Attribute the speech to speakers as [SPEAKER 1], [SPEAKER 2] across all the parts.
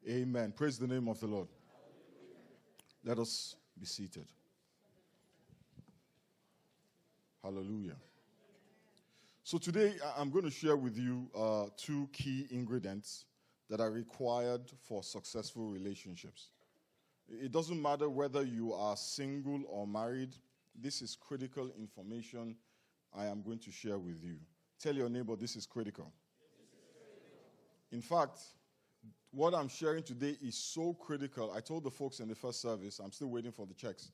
[SPEAKER 1] Amen. Praise the name of the Lord. Let us be seated. Hallelujah. So today I'm going to share with you two key ingredients that are required for successful relationships. It doesn't matter whether you are single or married. This is critical information I am going to share with you. Tell your neighbor this is critical. In fact, what I'm sharing today is so critical. I told the folks in the first service, I'm still waiting for the checks.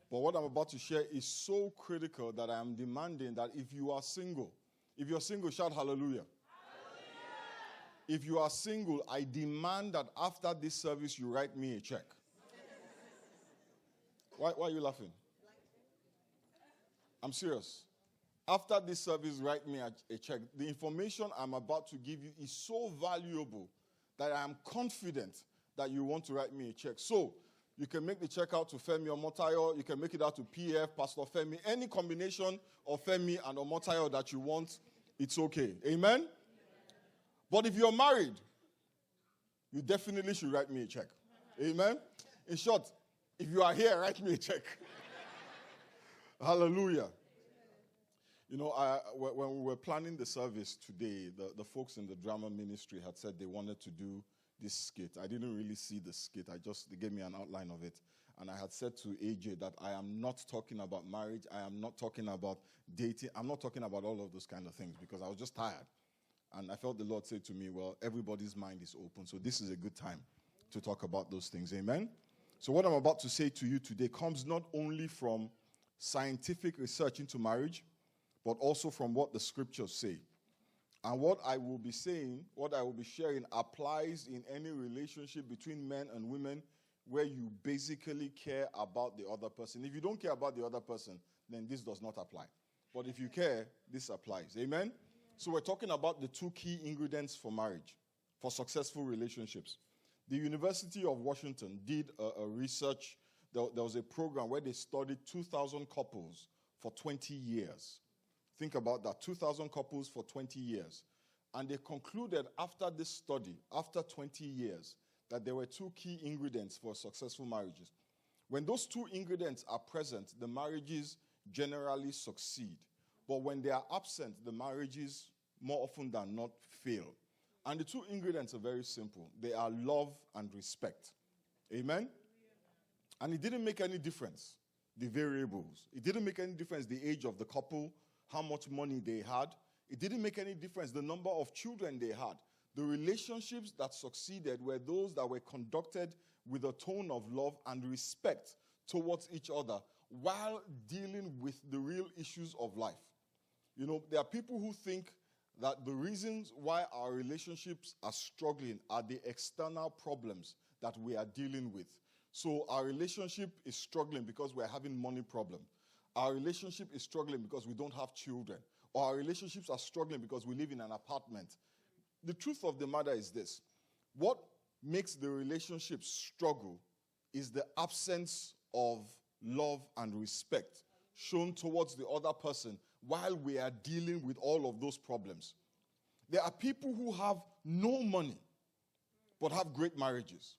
[SPEAKER 1] But what I'm about to share is so critical that I am demanding that if you are single, if you're single, shout hallelujah. Hallelujah. If you are single, I demand that after this service, you write me a check. Why are you laughing? I'm serious. After this service, write me a check. The information I'm about to give you is so valuable that I am confident that you want to write me a check. So, you can make the check out to Femi or Omotayo. You can make it out to PF, Pastor Femi. Any combination of Femi and Omotayo that you want, it's okay. Amen? But if you're married, you definitely should write me a check. Amen? In short, if you are here, write me a check. Hallelujah. You know, when we were planning the service today, the folks in the drama ministry had said they wanted to do this skit. I didn't really see the skit. They gave me an outline of it. And I had said to AJ that I am not talking about marriage. I am not talking about dating. I'm not talking about all of those kind of things because I was just tired. And I felt the Lord say to me, well, everybody's mind is open. So this is a good time to talk about those things. Amen? So what I'm about to say to you today comes not only from scientific research into marriage, but also from what the scriptures say. And what I will be saying, what I will be sharing, applies in any relationship between men and women where you basically care about the other person. If you don't care about the other person, then this does not apply. But if you care, this applies. Amen? So we're talking about the two key ingredients for marriage, for successful relationships. The University of Washington did a research. There was a program where they studied 2,000 couples for 20 years. Think about that, 2,000 couples for 20 years. And they concluded after this study, after 20 years, that there were two key ingredients for successful marriages. When those two ingredients are present, the marriages generally succeed. But when they are absent, the marriages more often than not fail. And the two ingredients are very simple. They are love and respect. Amen? And it didn't make any difference, the variables. It didn't make any difference, the age of the couple, how much money they had. It didn't make any difference the number of children they had. The relationships that succeeded were those that were conducted with a tone of love and respect towards each other while dealing with the real issues of life. You know, there are people who think that the reasons why our relationships are struggling are the external problems that we are dealing with. So our relationship is struggling because we're having money problems. Our relationship is struggling because we don't have children. Or our relationships are struggling because we live in an apartment. The truth of the matter is this. What makes the relationship struggle is the absence of love and respect shown towards the other person while we are dealing with all of those problems. There are people who have no money but have great marriages.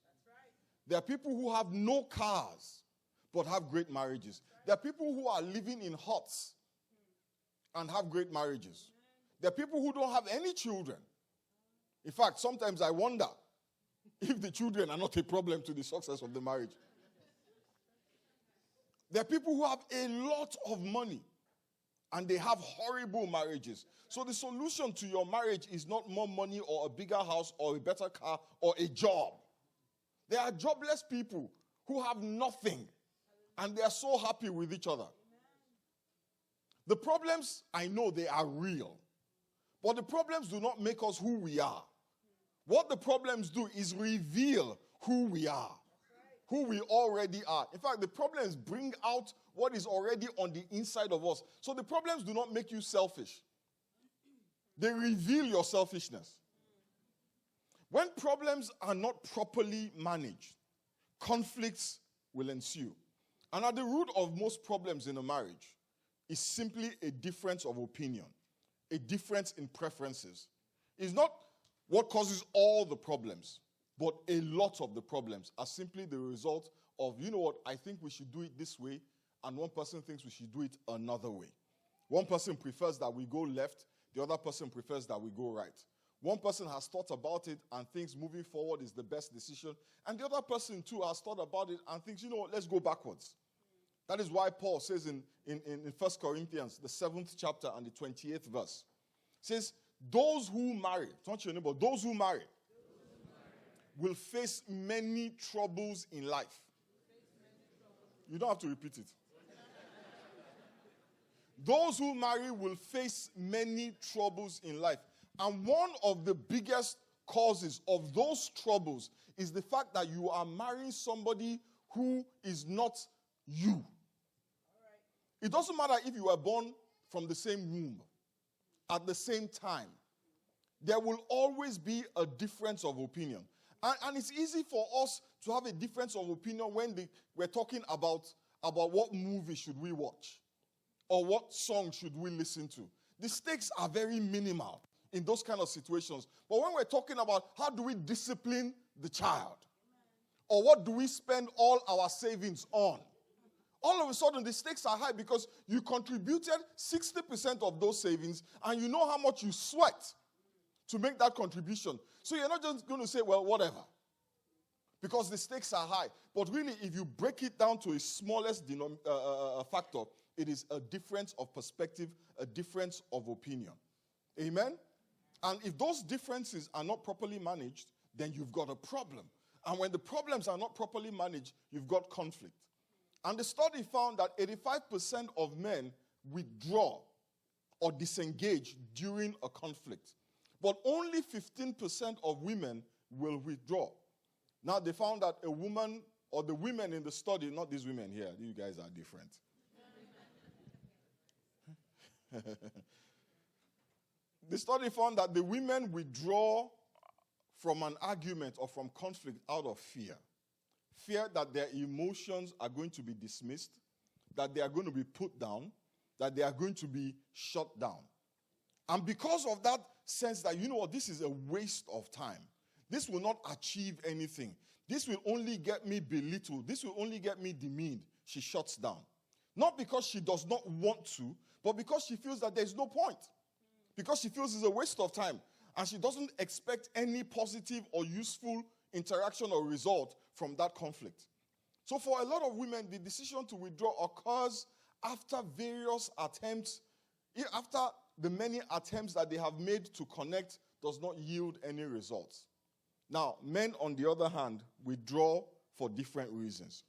[SPEAKER 1] There are people who have no cars but have great marriages. There are people who are living in huts and have great marriages. There are people who don't have any children. In fact, sometimes I wonder if the children are not a problem to the success of the marriage. There are people who have a lot of money and they have horrible marriages. So the solution to your marriage is not more money or a bigger house or a better car or a job. There are jobless people who have nothing and they are so happy with each other. The problems, I know they are real. But the problems do not make us who we are. What the problems do is reveal who we are. Who we already are. In fact, the problems bring out what is already on the inside of us. So the problems do not make you selfish. They reveal your selfishness. When problems are not properly managed, conflicts will ensue. And at the root of most problems in a marriage is simply a difference of opinion, a difference in preferences. It's not what causes all the problems. But a lot of the problems are simply the result of, you know what, I think we should do it this way, and one person thinks we should do it another way. One person prefers that we go left, the other person prefers that we go right. One person has thought about it and thinks moving forward is the best decision, and the other person too has thought about it and thinks, you know what, let's go backwards. That is why Paul says in 1 Corinthians, the 7th chapter and the 28th verse, says, those who marry, don't you know, those who marry will face many troubles in life. You don't have to repeat it. Those who marry will face many troubles in life. And one of the biggest causes of those troubles is the fact that you are marrying somebody who is not you. It doesn't matter if you were born from the same womb at the same time. There will always be a difference of opinion. And it's easy for us to have a difference of opinion when we're talking about what movie should we watch or what song should we listen to. The stakes are very minimal in those kind of situations. But when we're talking about how do we discipline the child or what do we spend all our savings on, all of a sudden the stakes are high because you contributed 60% of those savings and you know how much you sweat to make that contribution. So you're not just going to say, well, whatever, because the stakes are high. But really, if you break it down to its smallest factor, it is a difference of perspective, a difference of opinion. Amen? And if those differences are not properly managed, then you've got a problem. And when the problems are not properly managed, you've got conflict. And the study found that 85% of men withdraw or disengage during a conflict. But only 15% of women will withdraw. Now, they found that a woman, or the women in the study, not these women here, you guys are different. The study found that the women withdraw from an argument or from conflict out of fear. Fear that their emotions are going to be dismissed, that they are going to be put down, that they are going to be shut down. And because of that sense that, you know what, this is a waste of time. This will not achieve anything. This will only get me belittled. This will only get me demeaned. She shuts down. Not because she does not want to, but because she feels that there's no point. Because she feels it's a waste of time. And she doesn't expect any positive or useful interaction or result from that conflict. So for a lot of women, the decision to withdraw occurs after various attempts, after the many attempts that they have made to connect does not yield any results. Now, men, on the other hand, withdraw for different reasons.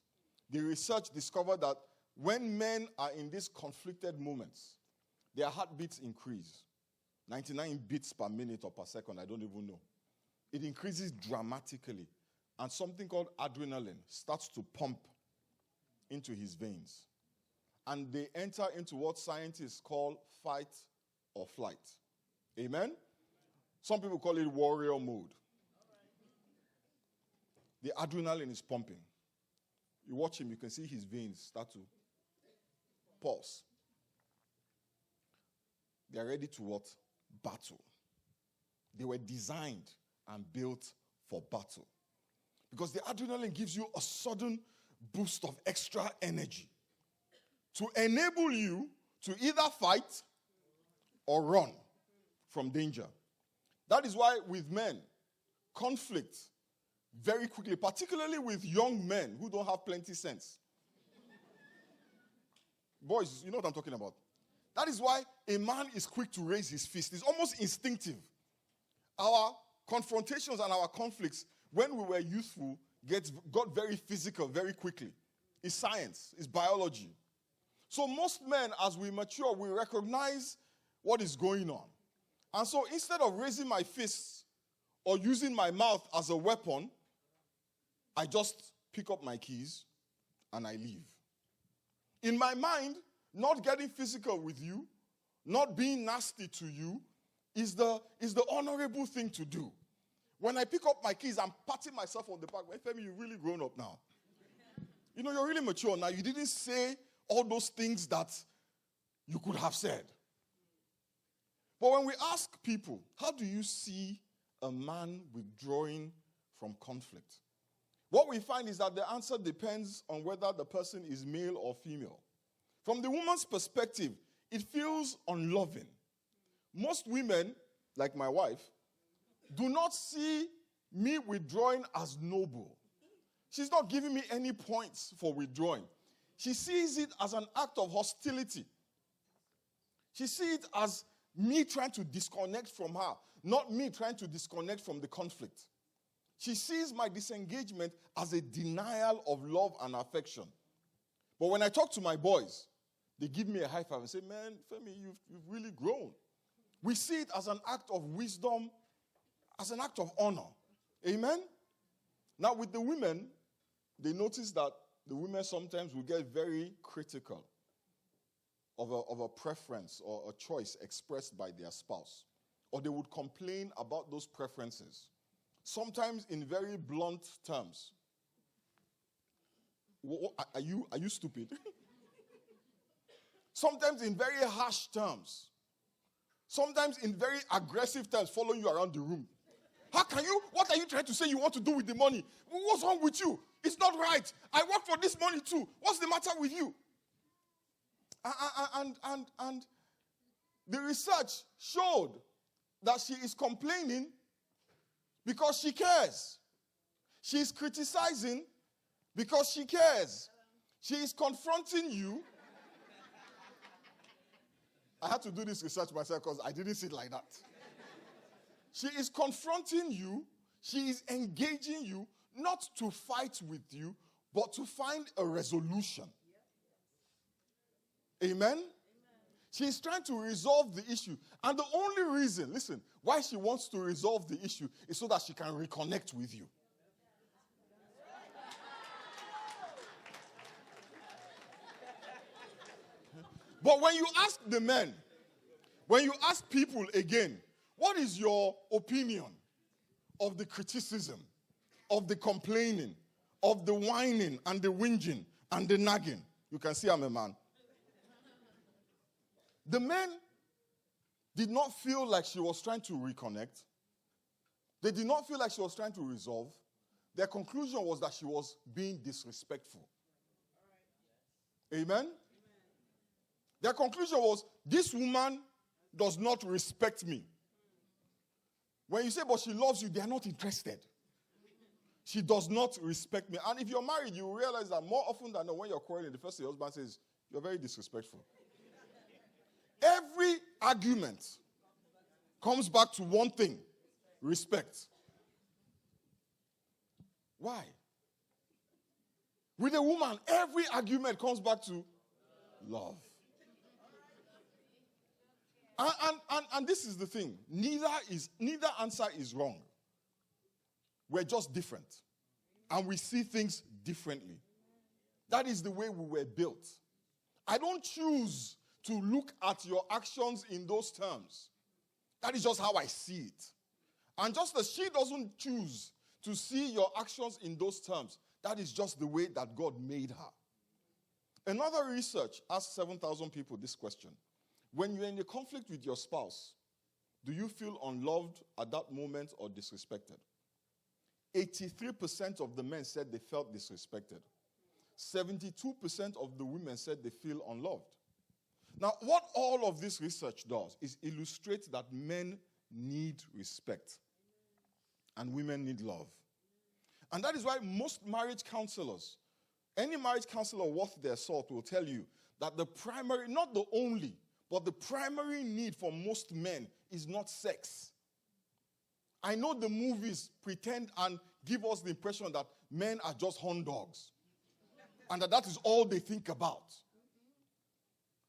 [SPEAKER 1] The research discovered that when men are in these conflicted moments, their heartbeats increase. 99 beats per minute or per second, I don't even know. It increases dramatically. And something called adrenaline starts to pump into his veins. And they enter into what scientists call fight or flight. Amen? Some people call it warrior mode. The adrenaline is pumping. You watch him, you can see his veins start to pulse. They are ready to what? Battle. They were designed and built for battle. Because the adrenaline gives you a sudden boost of extra energy to enable you to either fight or run from danger. That is why with men, conflict very quickly, particularly with young men who don't have plenty sense. Boys, you know what I'm talking about. That is why a man is quick to raise his fist. It's almost instinctive. Our confrontations and our conflicts, when we were youthful, got very physical very quickly. It's science. It's biology. So most men, as we mature, we recognize what is going on. And so instead of raising my fists or using my mouth as a weapon, I just pick up my keys and I leave. In my mind, not getting physical with you, not being nasty to you, is the honorable thing to do. When I pick up my keys, I'm patting myself on the back. Well, Femi, you've really grown up now. You know, you're really mature now. You didn't say all those things that you could have said. But when we ask people, how do you see a man withdrawing from conflict. What we find is that the answer depends on whether the person is male or female. From the woman's perspective, it feels unloving. Most women, like my wife, do not see me withdrawing as noble. She's not giving me any points for withdrawing. She sees it as an act of hostility. She sees it as me trying to disconnect from her, not me trying to disconnect from the conflict. She sees my disengagement as a denial of love and affection. But when I talk to my boys, they give me a high five and say, man, Femi, you've really grown. We see it as an act of wisdom, as an act of honor. Amen? Now, with the women, they notice that the women sometimes will get very critical of a preference or a choice expressed by their spouse. Or they would complain about those preferences, sometimes in very blunt terms. Are you stupid? Sometimes in very harsh terms. Sometimes in very aggressive terms, following you around the room. How can you? What are you trying to say you want to do with the money? What's wrong with you? It's not right. I work for this money too. What's the matter with you? And the research showed that she is complaining because she cares. She is criticizing because she cares. She is confronting you. I had to do this research myself because I didn't see it like that. She is confronting you. She is engaging you, not to fight with you, but to find a resolution. Amen? She is trying to resolve the issue. And the only reason, listen, why she wants to resolve the issue is so that she can reconnect with you. But when you ask the men, when you ask people again, what is your opinion of the criticism, of the complaining, of the whining and the whinging and the nagging? You can see I'm a man. The men did not feel like she was trying to reconnect. They did not feel like she was trying to resolve. Their conclusion was that she was being disrespectful. Amen? Their conclusion was, this woman does not respect me. When you say, but she loves you, they are not interested. She does not respect me. And if you're married, you realize that more often than not, when you're quarreling, the first thing your husband says, you're very disrespectful. Every argument comes back to one thing: respect. Why? With a woman, every argument comes back to love. And this is the thing. Neither answer is wrong. We're just different. And we see things differently. That is the way we were built. I don't choose to look at your actions in those terms. That is just how I see it. And just as she doesn't choose to see your actions in those terms, that is just the way that God made her. Another research asked 7,000 people this question. When you're in a conflict with your spouse, do you feel unloved at that moment or disrespected? 83% of the men said they felt disrespected. 72% of the women said they feel unloved. Now, what all of this research does is illustrate that men need respect and women need love. And that is why most marriage counselors, any marriage counselor worth their salt will tell you that the primary, not the only, but the primary need for most men is not sex. I know the movies pretend and give us the impression that men are just horn dogs. And that is all they think about.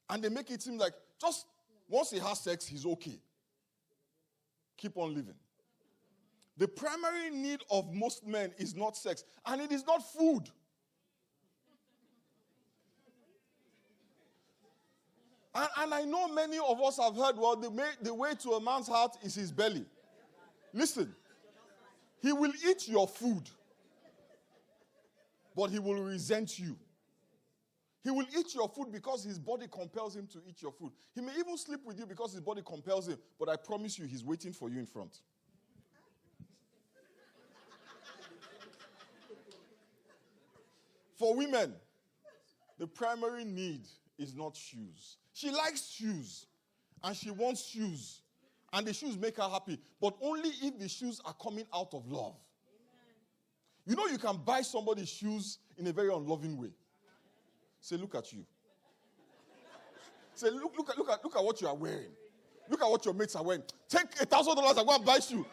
[SPEAKER 1] And they make it seem like just once he has sex, he's okay. Keep on living. The primary need of most men is not sex. And it is not food. And I know many of us have heard, well, the way to a man's heart is his belly. Listen, he will eat your food, but he will resent you. He will eat your food because his body compels him to eat your food. He may even sleep with you because his body compels him, but I promise you, he's waiting for you in front. For women, the primary need is not shoes. She likes shoes, and she wants shoes, and the shoes make her happy, but only if the shoes are coming out of love. You know you can buy somebody shoes in a very unloving way. Say, look at you. Say, look at what you are wearing. Look at what your mates are wearing. Take $1,000 and go and buy shoes.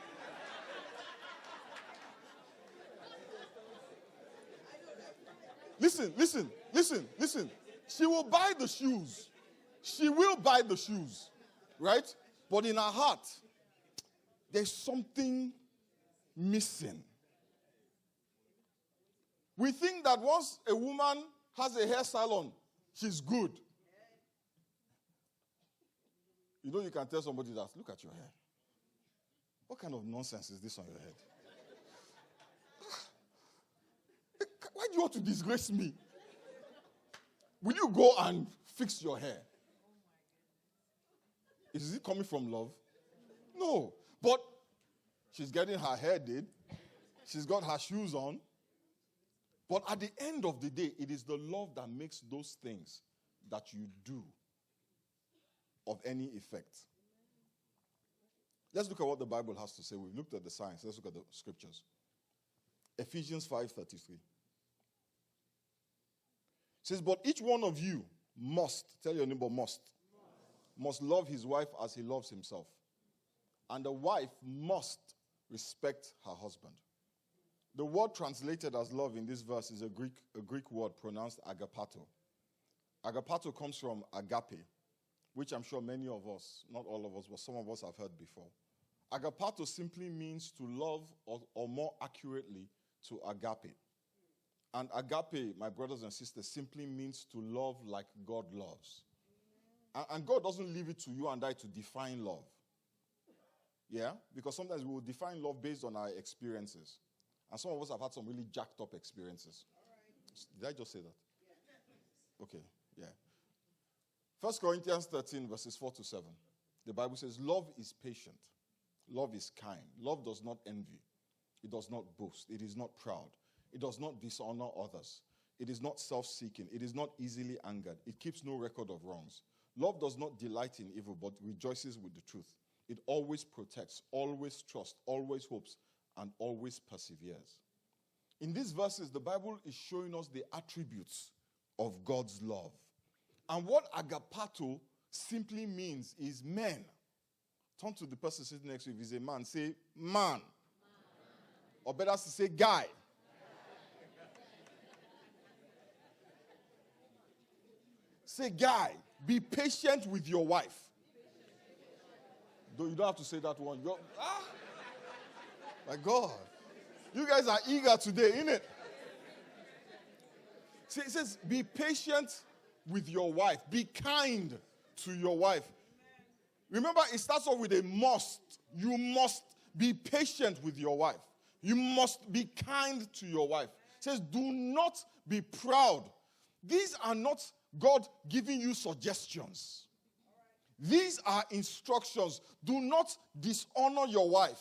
[SPEAKER 1] Listen. She will buy the shoes. She will buy the shoes. Right? But in her heart, there's something missing. We think that once a woman has a hair salon, she's good. You know, you can tell somebody that, look at your hair. What kind of nonsense is this on your head? Why do you want to disgrace me? Will you go and fix your hair? Is it coming from love? No. But she's getting her hair did. She's got her shoes on. But at the end of the day, it is the love that makes those things that you do of any effect. Let's look at what the Bible has to say. We've looked at the science. Let's look at the scriptures. Ephesians 5:33. It says, but each one of you must, tell your neighbor, must love his wife as he loves himself. And the wife must respect her husband. The word translated as love in this verse is a Greek word pronounced agapato. Agapato comes from agape, which I'm sure many of us, not all of us, but some of us have heard before. Agapato simply means to love, or more accurately, to agape. And agape, my brothers and sisters, simply means to love like God loves. And God doesn't leave it to you and I to define love. Yeah? Because sometimes we will define love based on our experiences. And some of us have had some really jacked up experiences. Did I just say that? Okay, yeah. 1 Corinthians 13, verses 4 to 7. The Bible says, love is patient. Love is kind. Love does not envy. It does not boast. It is not proud. It does not dishonor others. It is not self-seeking. It is not easily angered. It keeps no record of wrongs. Love does not delight in evil, but rejoices with the truth. It always protects, always trusts, always hopes, and always perseveres. In these verses, the Bible is showing us the attributes of God's love. And what agapato simply means is men. Turn to the person sitting next to you. If he's a man, say, man. Or better to say, guy. Say, guy, be patient with your wife. You don't have to say that one. My God. You guys are eager today, innit? See, it says, be patient with your wife. Be kind to your wife. Remember, it starts off with a must. You must be patient with your wife. You must be kind to your wife. It says, do not be proud. These are not God giving you suggestions. These are instructions. Do not dishonor your wife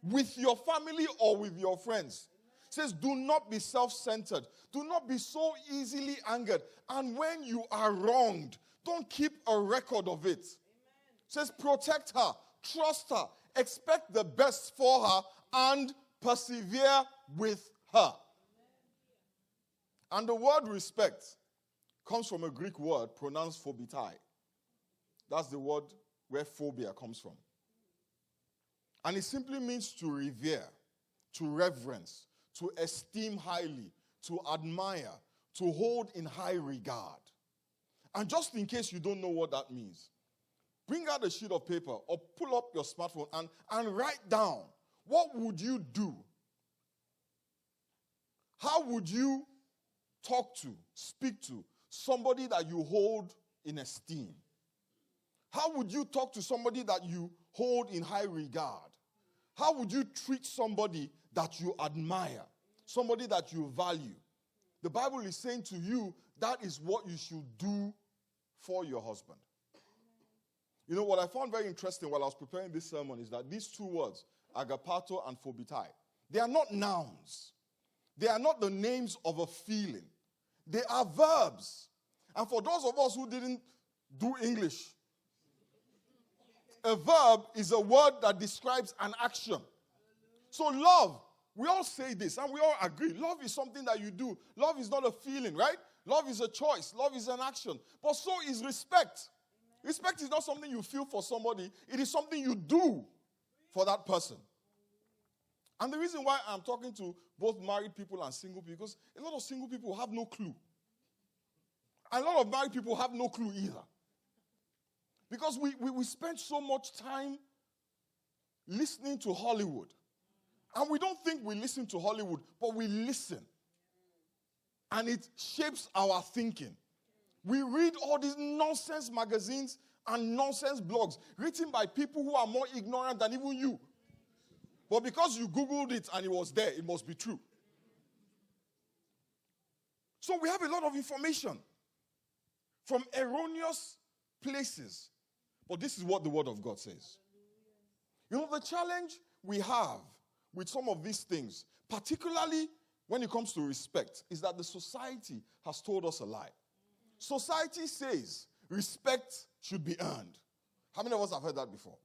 [SPEAKER 1] with your family or with your friends. It says, do not be self-centered. Do not be so easily angered. And when you are wronged, don't keep a record of it. It says, protect her, trust her, expect the best for her, and persevere with her. And the word respect comes from a Greek word pronounced phobitai. That's the word where phobia comes from. And it simply means to revere, to reverence, to esteem highly, to admire, to hold in high regard. And just in case you don't know what that means, bring out a sheet of paper or pull up your smartphone and write down, what would you do? How would you talk to, speak to somebody that you hold in esteem? How would you talk to somebody that you hold in high regard? How would you treat somebody that you admire, somebody that you value? The Bible is saying to you, that is what you should do for your husband. You know, what I found very interesting while I was preparing this sermon is that these two words, agapato and phobitai, they are not nouns. They are not the names of a feeling. They are verbs. And for those of us who didn't do English, a verb is a word that describes an action. So love, we all say this and we all agree. Love is something that you do. Love is not a feeling, right? Love is a choice. Love is an action. But so is respect. Respect is not something you feel for somebody. It is something you do for that person. And the reason why I'm talking to both married people and single people, because a lot of single people have no clue. And a lot of married people have no clue either. Because we spend so much time listening to Hollywood. And we don't think we listen to Hollywood, but we listen. And it shapes our thinking. We read all these nonsense magazines and nonsense blogs written by people who are more ignorant than even you. But because you Googled it and it was there, it must be true. So we have a lot of information from erroneous places. But this is what the Word of God says. You know, the challenge we have with some of these things, particularly when it comes to respect, is that the society has told us a lie. Society says respect should be earned. How many of us have heard that before?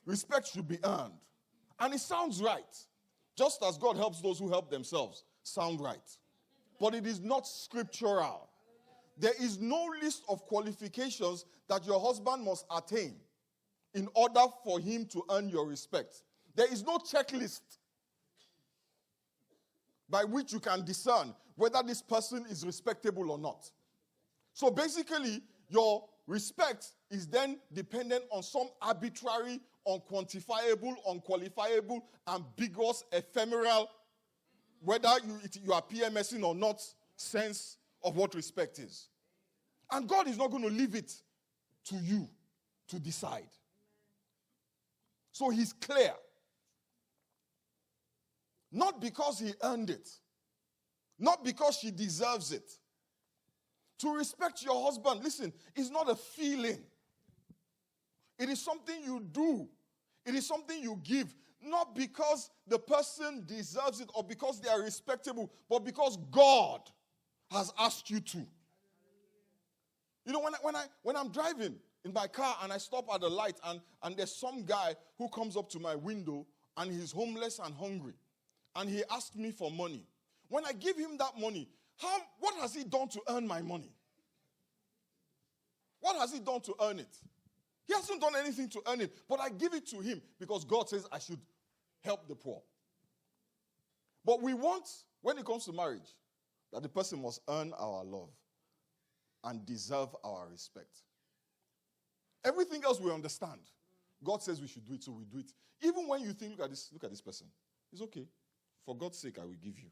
[SPEAKER 1] Respect should be earned. And it sounds right. Just as God helps those who help themselves sound right. But it is not scriptural. There is no list of qualifications that your husband must attain in order for him to earn your respect. There is no checklist by which you can discern whether this person is respectable or not. So basically, your respect is then dependent on some arbitrary, unquantifiable, unqualifiable, ambiguous, ephemeral, whether you are PMSing or not, sense of what respect is. And God is not going to leave it to you to decide. So he's clear. Not because he earned it. Not because she deserves it. To respect your husband, listen, is not a feeling. It is something you do. It is something you give. Not because the person deserves it or because they are respectable, but because God has asked you to. You know, when I'm driving in my car and I stop at the light and there's some guy who comes up to my window and he's homeless and hungry and he asked me for money. When I give him that money, what has he done to earn my money? What has he done to earn it? He hasn't done anything to earn it, but I give it to him because God says I should help the poor. But we want, when it comes to marriage, that the person must earn our love and deserve our respect. Everything else we understand. God says we should do it, so we do it. Even when you think, look at this person. It's okay. For God's sake, I will give you.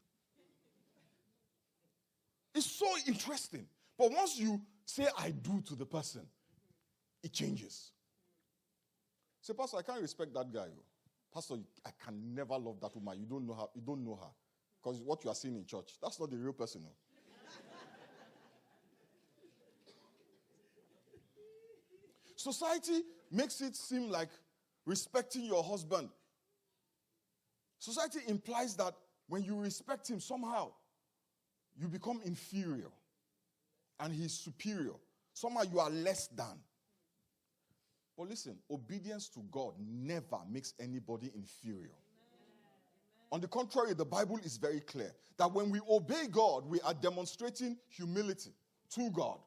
[SPEAKER 1] It's so interesting. But once you say I do to the person, it changes. Say, Pastor, I can't respect that guy. Pastor, I can never love that woman. You don't know her. Because what you are seeing in church, that's not the real person. No. Society makes it seem like respecting your husband. Society implies that when you respect him, somehow you become inferior and he's superior. Somehow you are less than. But listen, obedience to God never makes anybody inferior. On the contrary, the Bible is very clear that when we obey God, we are demonstrating humility to God.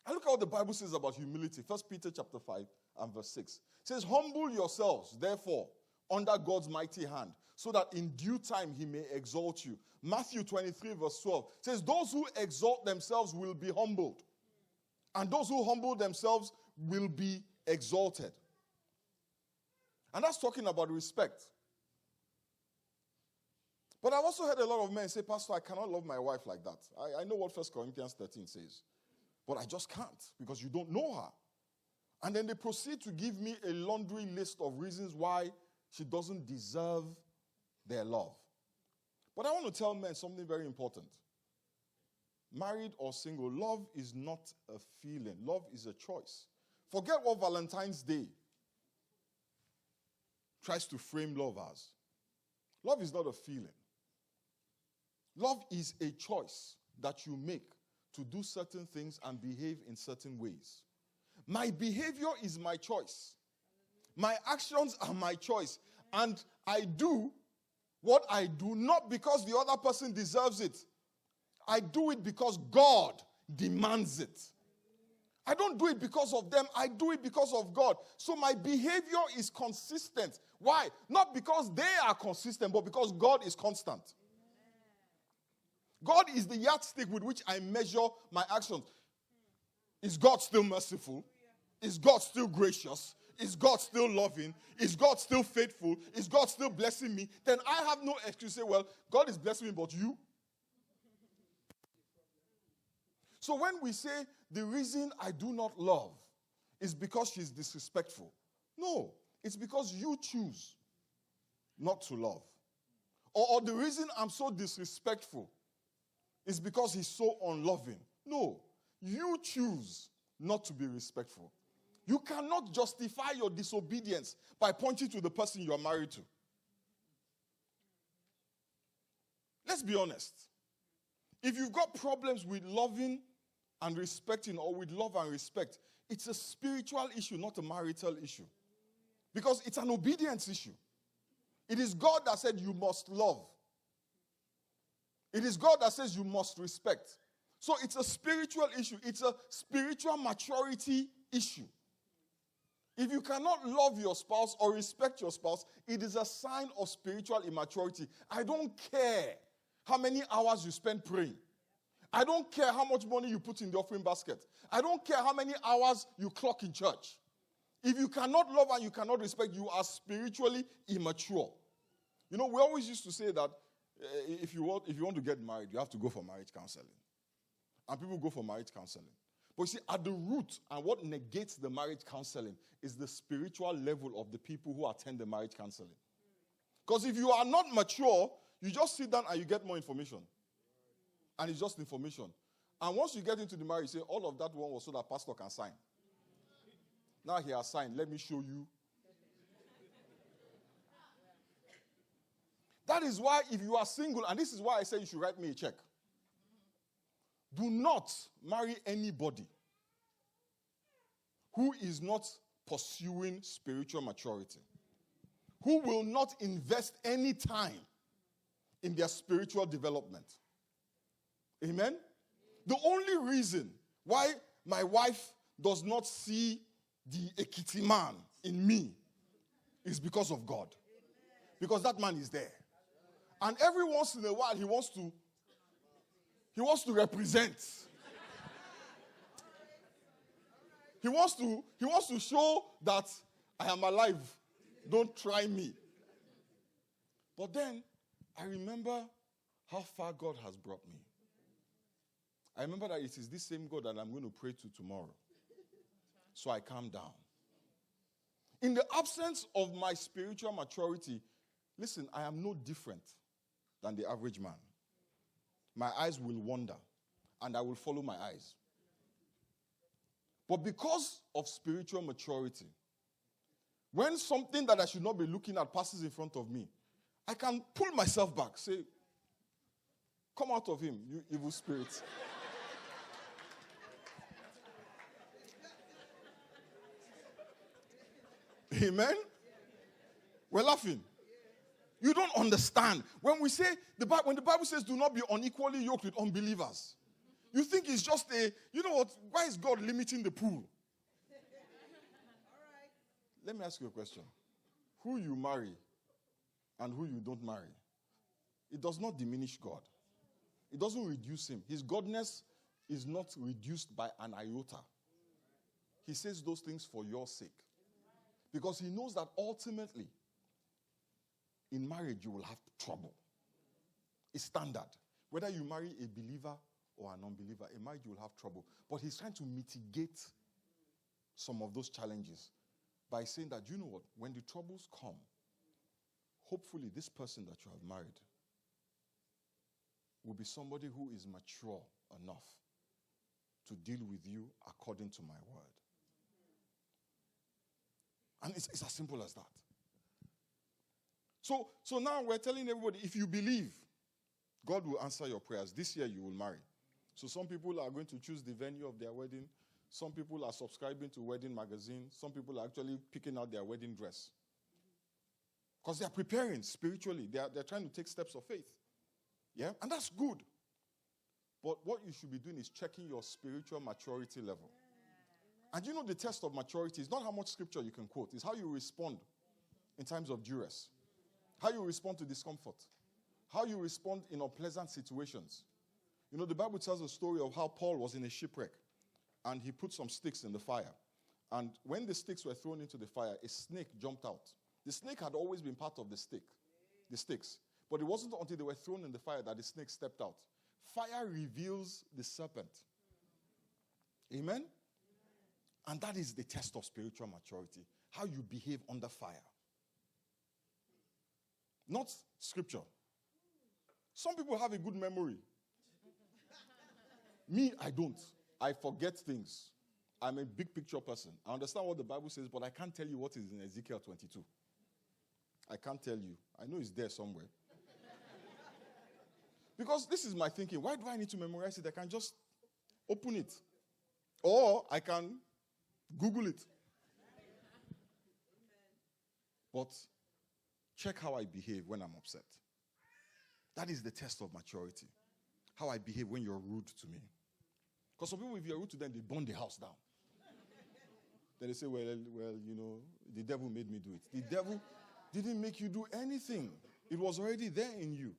[SPEAKER 1] And look at what the Bible says about humility. 1 Peter chapter 5 and verse 6. It says, humble yourselves, therefore, under God's mighty hand, so that in due time he may exalt you. Matthew 23 verse 12 says, those who exalt themselves will be humbled, and those who humble themselves will be exalted. And that's talking about respect. But I've also heard a lot of men say, Pastor, I cannot love my wife like that. I know what 1 Corinthians 13 says. But I just can't because you don't know her. And then they proceed to give me a laundry list of reasons why she doesn't deserve their love. But I want to tell men something very important. Married or single, love is not a feeling. Love is a choice. Forget what Valentine's Day tries to frame love as. Love is not a feeling. Love is a choice that you make to do certain things and behave in certain ways. My behavior is my choice. My actions are my choice. And I do what I do not because the other person deserves it. I do it because God demands it. I don't do it because of them. I do it because of God. So my behavior is consistent. Why? Not because they are consistent, but because God is constant. God is the yardstick with which I measure my actions. Is God still merciful? Is God still gracious? Is God still loving? Is God still faithful? Is God still blessing me? Then I have no excuse to say, well, God is blessing me, but you? So when we say the reason I do not love is because she's disrespectful. No, it's because you choose not to love. Or the reason I'm so disrespectful is because he's so unloving. No, you choose not to be respectful. You cannot justify your disobedience by pointing to the person you are married to. Let's be honest. If you've got problems with loving and respecting, or with love and respect, it's a spiritual issue, not a marital issue. Because it's an obedience issue. It is God that said you must love. It is God that says you must respect. So it's a spiritual issue. It's a spiritual maturity issue. If you cannot love your spouse or respect your spouse, it is a sign of spiritual immaturity. I don't care how many hours you spend praying. I don't care how much money you put in the offering basket. I don't care how many hours you clock in church. If you cannot love and you cannot respect, you are spiritually immature. You know, we always used to say that if you want to get married, you have to go for marriage counseling. And people go for marriage counseling. But you see, at the root, and what negates the marriage counseling is the spiritual level of the people who attend the marriage counseling. Because if you are not mature, you just sit down and you get more information. And it's just information. And once you get into the marriage, you say, all of that one was so that pastor can sign. Now he has signed. Let me show you. That is why if you are single, and this is why I say you should write me a check. Do not marry anybody who is not pursuing spiritual maturity, who will not invest any time in their spiritual development. Amen? The only reason why my wife does not see the Ekiti man in me is because of God. Because that man is there. And every once in a while, he wants to represent. He wants to show that I am alive. Don't try me. But then, I remember how far God has brought me. I remember that it is this same God that I'm going to pray to tomorrow. So I calm down. In the absence of my spiritual maturity, listen, I am no different than the average man. My eyes will wander, and I will follow my eyes. But because of spiritual maturity, when something that I should not be looking at passes in front of me, I can pull myself back, say, come out of him, you evil spirit. Amen? We're laughing. You don't understand. When we say, when the Bible says do not be unequally yoked with unbelievers, you think it's just you know what, why is God limiting the pool? Let me ask you a question. Who you marry and who you don't marry, it does not diminish God. It doesn't reduce him. His godness is not reduced by an iota. He says those things for your sake. Because he knows that ultimately, in marriage, you will have trouble. It's standard. Whether you marry a believer or an unbeliever, in marriage, you will have trouble. But he's trying to mitigate some of those challenges by saying that, you know what, when the troubles come, hopefully this person that you have married will be somebody who is mature enough to deal with you according to my word. And it's as simple as that. So now we're telling everybody, if you believe, God will answer your prayers. This year you will marry. So some people are going to choose the venue of their wedding. Some people are subscribing to wedding magazines. Some people are actually picking out their wedding dress. Because they are preparing spiritually. They're trying to take steps of faith. Yeah? And that's good. But what you should be doing is checking your spiritual maturity level. And you know the test of maturity is not how much scripture you can quote. It's how you respond in times of duress. How you respond to discomfort. How you respond in unpleasant situations. You know, the Bible tells a story of how Paul was in a shipwreck. And he put some sticks in the fire. And when the sticks were thrown into the fire, a snake jumped out. The snake had always been part of the sticks. But it wasn't until they were thrown in the fire that the snake stepped out. Fire reveals the serpent. Amen? And that is the test of spiritual maturity. How you behave under fire. Not scripture. Some people have a good memory. Me, I don't. I forget things. I'm a big picture person. I understand what the Bible says, but I can't tell you what is in Ezekiel 22. I can't tell you. I know it's there somewhere. Because this is my thinking. Why do I need to memorize it? I can just open it. Or I can Google it. But check how I behave when I'm upset. That is the test of maturity. How I behave when you're rude to me. Because some people, if you're rude to them, they burn the house down. Then they say, well, you know, the devil made me do it. The devil didn't make you do anything. It was already there in you.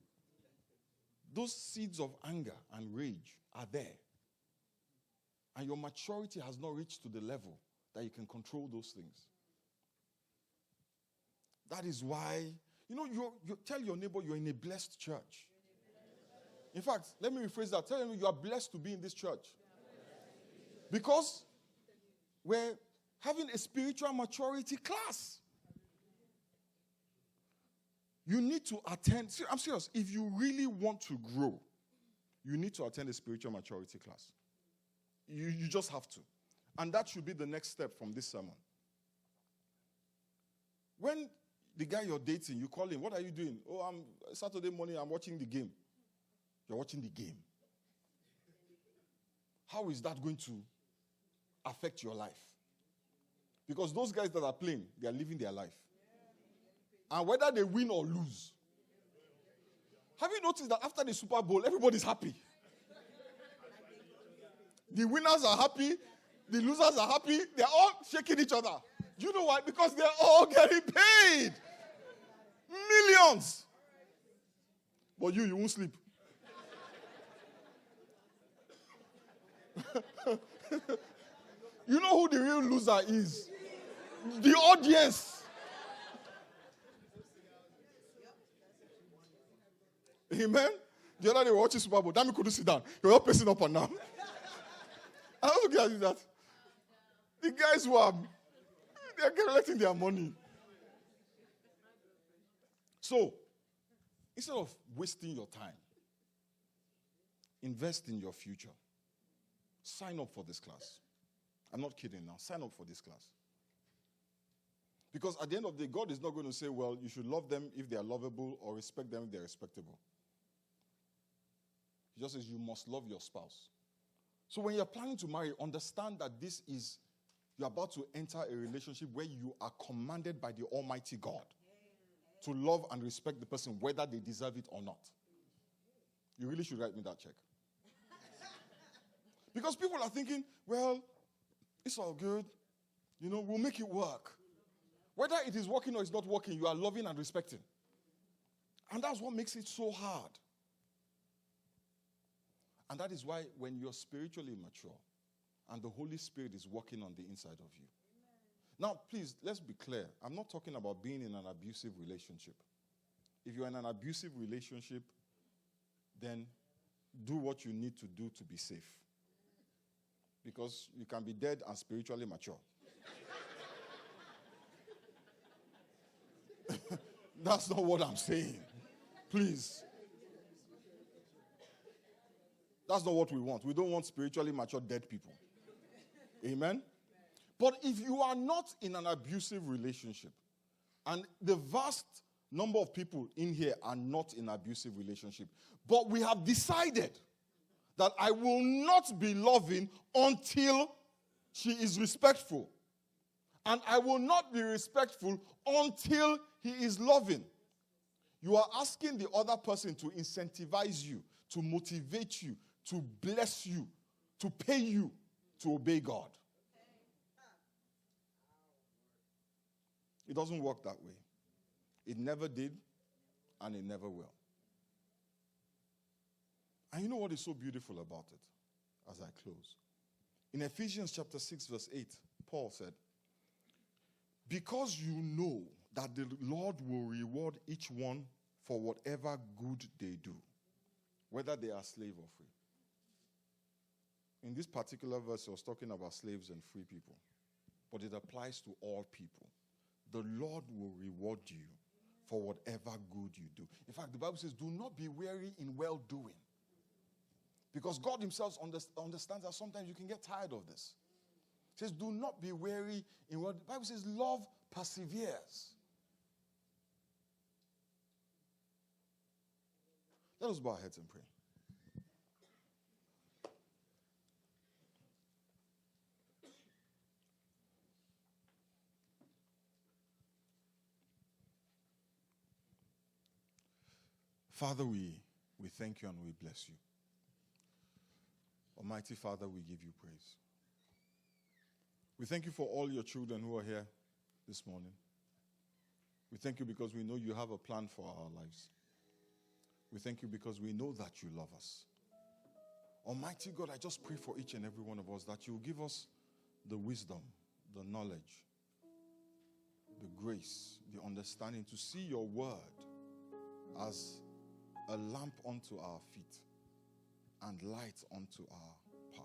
[SPEAKER 1] Those seeds of anger and rage are there. And your maturity has not reached to the level that you can control those things. That is why, you know, you tell your neighbor you're in a blessed church. In fact, let me rephrase that. Tell them you are blessed to be in this church. Because we're having a spiritual maturity class. You need to attend. I'm serious. If you really want to grow, you need to attend a spiritual maturity class. You just have to. And that should be the next step from this sermon. When the guy you're dating, you call him, what are you doing? Oh, Saturday morning, I'm watching the game. You're watching the game. How is that going to affect your life? Because those guys that are playing, they are living their life. And whether they win or lose. Have you noticed that after the Super Bowl, everybody's happy? The winners are happy. The losers are happy. They're all shaking each other. Do you know why? Because they're all getting paid. Millions. But you won't sleep. You know who the real loser is? The audience. Amen? The other day we were watching Super Bowl. Damn, couldn't sit down. You were all pacing up and down. I was looking at that. The guys who are, they're collecting their money. So, instead of wasting your time, invest in your future. Sign up for this class. I'm not kidding now. Sign up for this class. Because at the end of the day, God is not going to say, well, you should love them if they are lovable or respect them if they're respectable. He just says you must love your spouse. So when you're planning to marry, understand that you're about to enter a relationship where you are commanded by the Almighty God to love and respect the person, whether they deserve it or not. You really should write me that check. Because people are thinking, well, it's all good. You know, we'll make it work. Whether it is working or it's not working, you are loving and respecting. And that's what makes it so hard. And that is why when you're spiritually mature and the Holy Spirit is working on the inside of you. Now, please, let's be clear. I'm not talking about being in an abusive relationship. If you're in an abusive relationship, then do what you need to do to be safe. Because you can be dead and spiritually mature. That's not what I'm saying. Please. That's not what we want. We don't want spiritually mature dead people. Amen? But if you are not in an abusive relationship, and the vast number of people in here are not in an abusive relationship, but we have decided that I will not be loving until she is respectful. And I will not be respectful until he is loving. You are asking the other person to incentivize you, to motivate you, to bless you, to pay you to obey God. It doesn't work that way. It never did, and it never will. And you know what is so beautiful about it, as I close? In Ephesians chapter 6, verse 8, Paul said, because you know that the Lord will reward each one for whatever good they do, whether they are slave or free. In this particular verse, he was talking about slaves and free people, but it applies to all people. The Lord will reward you for whatever good you do. In fact, the Bible says, do not be weary in well-doing. Because God himself understands that sometimes you can get tired of this. He says, do not be weary in what the Bible says, love perseveres. Let us bow our heads and pray. Father, we thank you and we bless you. Almighty Father, we give you praise. We thank you for all your children who are here this morning. We thank you because we know you have a plan for our lives. We thank you because we know that you love us. Almighty God, I just pray for each and every one of us that you will give us the wisdom, the knowledge, the grace, the understanding to see your word as a lamp unto our feet and light unto our path.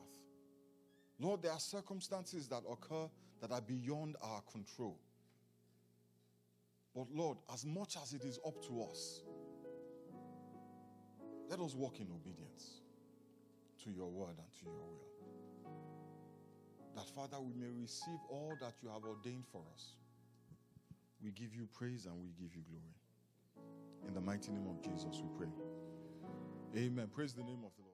[SPEAKER 1] Lord, there are circumstances that occur that are beyond our control. But Lord, as much as it is up to us, let us walk in obedience to your word and to your will. That, Father, we may receive all that you have ordained for us. We give you praise and we give you glory. In the mighty name of Jesus we pray. Amen. Praise the name of the Lord.